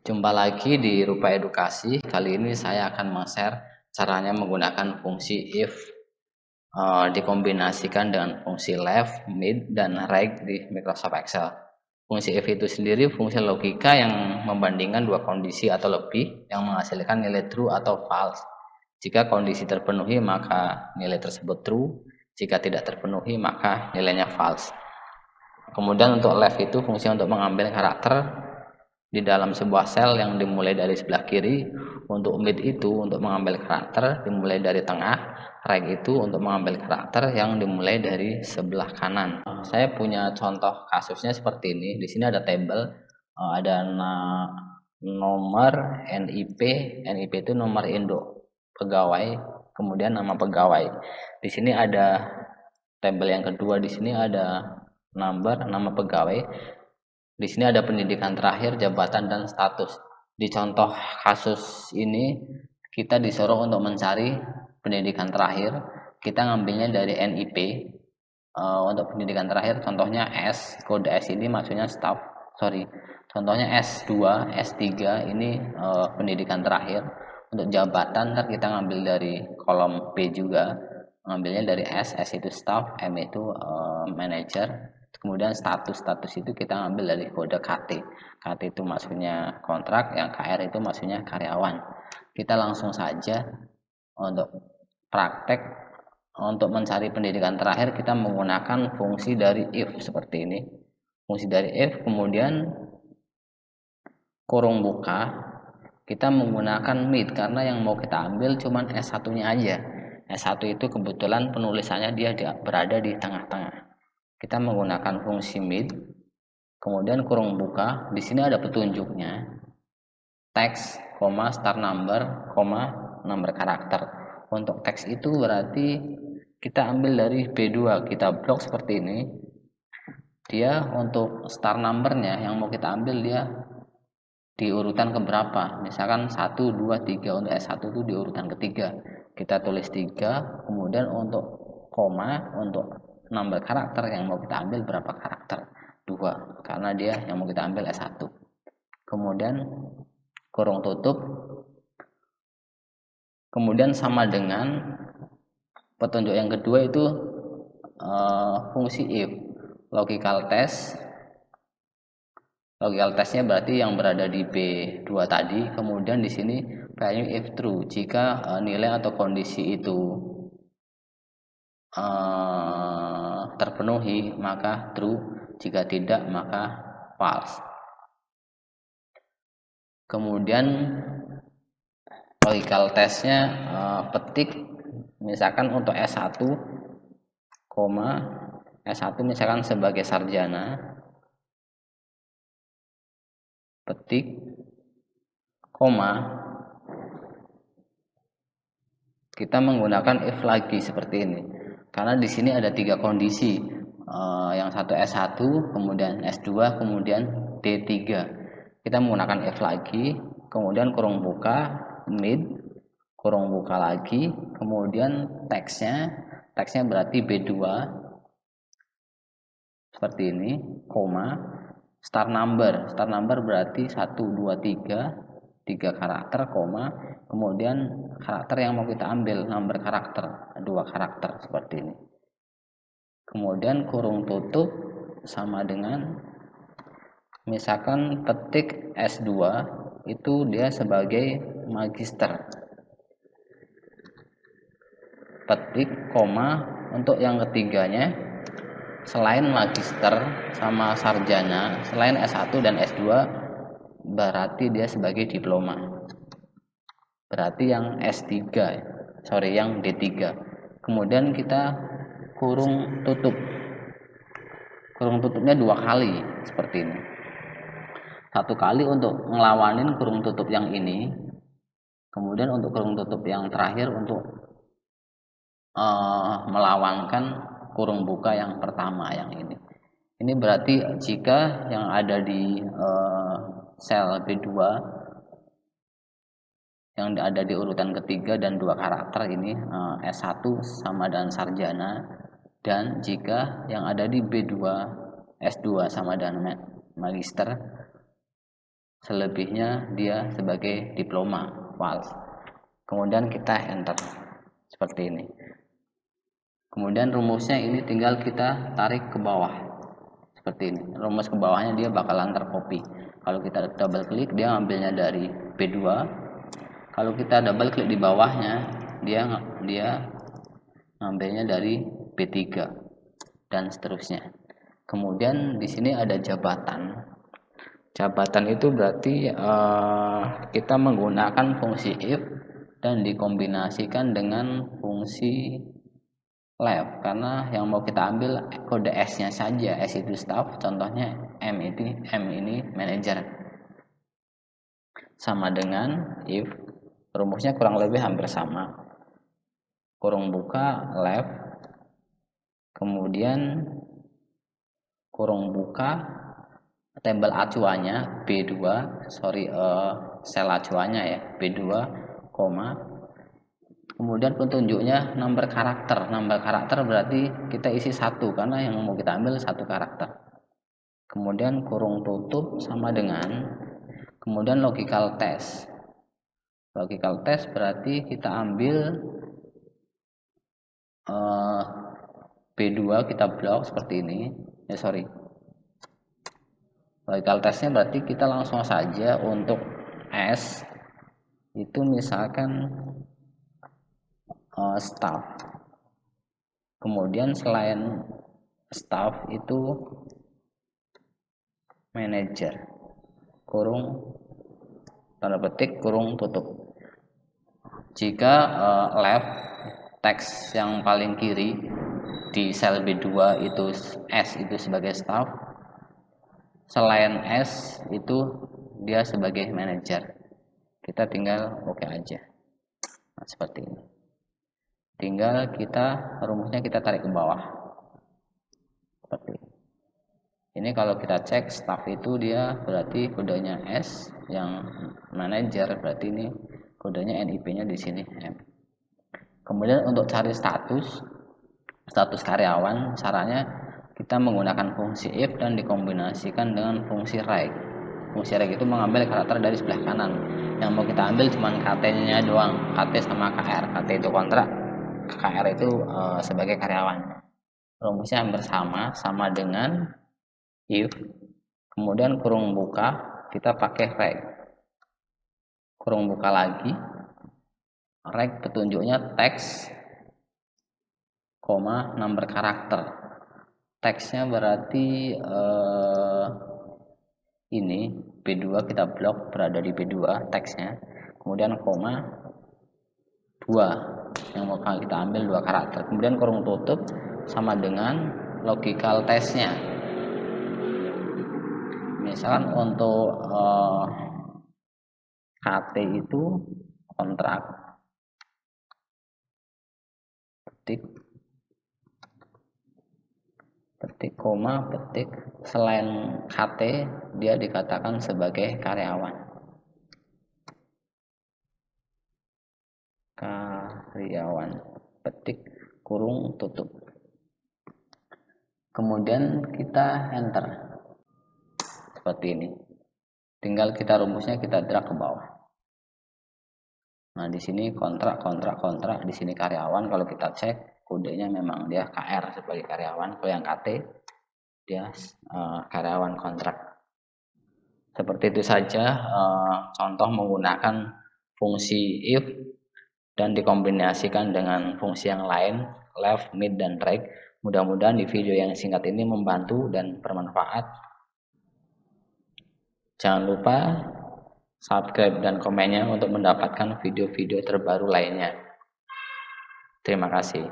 Jumpa lagi di Rupa Edukasi. Kali ini saya akan men-share caranya menggunakan fungsi if dikombinasikan dengan fungsi left, mid, dan right di Microsoft Excel. Fungsi if itu sendiri fungsi logika yang membandingkan dua kondisi atau lebih yang menghasilkan nilai true atau false. Jika kondisi terpenuhi maka nilai tersebut true, jika tidak terpenuhi maka nilainya false. Kemudian untuk left itu fungsi untuk mengambil karakter di dalam sebuah sel yang dimulai dari sebelah kiri. Untuk mid itu untuk mengambil karakter dimulai dari tengah. Right itu untuk mengambil karakter yang dimulai dari sebelah kanan. Saya punya contoh kasusnya seperti ini. Di sini ada tabel, ada nomor NIP. NIP itu nomor induk pegawai, kemudian nama pegawai. Di sini ada tabel yang kedua, di sini ada number, nama pegawai. Di sini ada pendidikan terakhir, jabatan, dan status. Di contoh kasus ini kita disuruh untuk mencari pendidikan terakhir. Kita ngambilnya dari NIP. Untuk pendidikan terakhir contohnya S, kode S ini maksudnya staff. Contohnya S2, S3 ini pendidikan terakhir. Untuk jabatan ntar kita ngambil dari kolom B juga. Ngambilnya dari S itu staff, M itu manager. Kemudian status itu kita ambil dari kode KT. KT itu maksudnya kontrak, yang KR itu maksudnya karyawan. Kita langsung saja untuk praktek. Untuk mencari pendidikan terakhir kita menggunakan fungsi dari if seperti ini. Fungsi dari if, kemudian kurung buka. Kita menggunakan mid karena yang mau kita ambil cuman S1-nya aja. S1 itu kebetulan penulisannya dia berada di tengah-tengah. Kita menggunakan fungsi mid, kemudian kurung buka. Di sini ada petunjuknya, teks, start number, number karakter. Untuk teks itu berarti kita ambil dari B2, kita blok seperti ini. Dia untuk start numbernya yang mau kita ambil dia di urutan keberapa, misalkan 1, 2, 3. Untuk S1 itu di urutan ketiga. Kita tulis 3, kemudian untuk koma, untuk number karakter yang mau kita ambil berapa karakter, 2, karena dia yang mau kita ambil S1. Kemudian kurung tutup, kemudian sama dengan petunjuk yang kedua itu fungsi if. Logical testnya berarti yang berada di B2 tadi. Kemudian di sini value if true, jika nilai atau kondisi itu terpenuhi maka true, jika tidak maka false. Kemudian logical testnya petik misalkan untuk S1, S1 misalkan sebagai sarjana, petik, kita menggunakan if lagi seperti ini. Karena di sini ada 3 kondisi, yang satu S1, kemudian S2, kemudian D3. Kita menggunakan if lagi, kemudian kurung buka, mid, kurung buka lagi, kemudian teksnya berarti B2 seperti ini, start number berarti 1, 2, 3 karakter, kemudian karakter yang mau kita ambil, number karakter, 2 karakter seperti ini. Kemudian kurung tutup sama dengan misalkan petik S2 itu dia sebagai magister, petik, untuk yang ketiganya selain magister sama sarjana, selain S1 dan S2 berarti dia sebagai diploma, berarti yang yang D3. Kemudian kita kurung tutupnya 2 kali seperti ini. 1 kali untuk ngelawanin kurung tutup yang ini, kemudian untuk kurung tutup yang terakhir untuk melawankan kurung buka yang pertama yang ini. Ini berarti jika yang ada di sel B2 yang ada di urutan ketiga dan 2 karakter ini S1 sama dan sarjana, dan jika yang ada di B2 S2 sama dan magister selebihnya dia sebagai diploma, false. Kemudian kita enter seperti ini. Kemudian rumusnya ini tinggal kita tarik ke bawah seperti ini. Rumus ke bawahnya dia bakalan tercopy. Kalau kita double klik dia ngambilnya dari B2. Kalau kita double klik di bawahnya dia ngambilnya dari B3 dan seterusnya. Kemudian di sini ada jabatan. Jabatan itu berarti kita menggunakan fungsi if dan dikombinasikan dengan fungsi left, karena yang mau kita ambil kode S-nya saja. S itu staff, contohnya M ini manager. Sama dengan if, rumusnya kurang lebih hampir sama. Kurung buka left, kemudian kurung buka tabel acuannya B2, sel acuannya ya B2, kemudian petunjuknya number karakter. Number karakter berarti kita isi 1 karena yang mau kita ambil 1 karakter. Kemudian kurung tutup sama dengan, kemudian logical test. Logical test berarti kita ambil B2 kita blok seperti ini. Logical testnya berarti kita langsung saja untuk S itu misalkan staff. Kemudian selain staff itu manager. Kurung tanda petik kurung tutup. Jika left teks yang paling kiri di sel B2 itu S itu sebagai staff, selain S itu dia sebagai manager. Kita tinggal oke aja. Nah, seperti ini. Tinggal rumusnya kita tarik ke bawah. Seperti ini. Ini kalau kita cek staff itu dia berarti kodenya S, yang manager berarti ini kodenya NIP-nya di sini M. Kemudian untuk cari status karyawan, caranya kita menggunakan fungsi if dan dikombinasikan dengan fungsi right. Fungsi right itu mengambil karakter dari sebelah kanan. Yang mau kita ambil cuma KT-nya doang, KT sama KR. KT itu kontrak, KR itu sebagai karyawan. Rumusnya hampir sama dengan if, kemudian kurung buka kita pakai reg. Kurung buka lagi, reg petunjuknya teks, number karakter. Teksnya berarti ini B2 kita blok berada di B2 teksnya, kemudian 2 yang mau kita ambil 2 karakter, kemudian kurung tutup sama dengan logical testnya. Misalkan untuk KT itu kontrak, petik koma petik, selain KT dia dikatakan sebagai karyawan. Petik kurung tutup. Kemudian kita enter seperti ini. Tinggal kita rumusnya kita drag ke bawah. Nah, di sini kontrak, di sini karyawan. Kalau kita cek kodenya memang dia KR sebagai karyawan. Kalau yang KT dia karyawan kontrak. Seperti itu saja contoh menggunakan fungsi if dan dikombinasikan dengan fungsi yang lain, left, mid, dan right. Mudah-mudahan di video yang singkat ini membantu dan bermanfaat. Jangan lupa subscribe dan komennya untuk mendapatkan video-video terbaru lainnya. Terima kasih.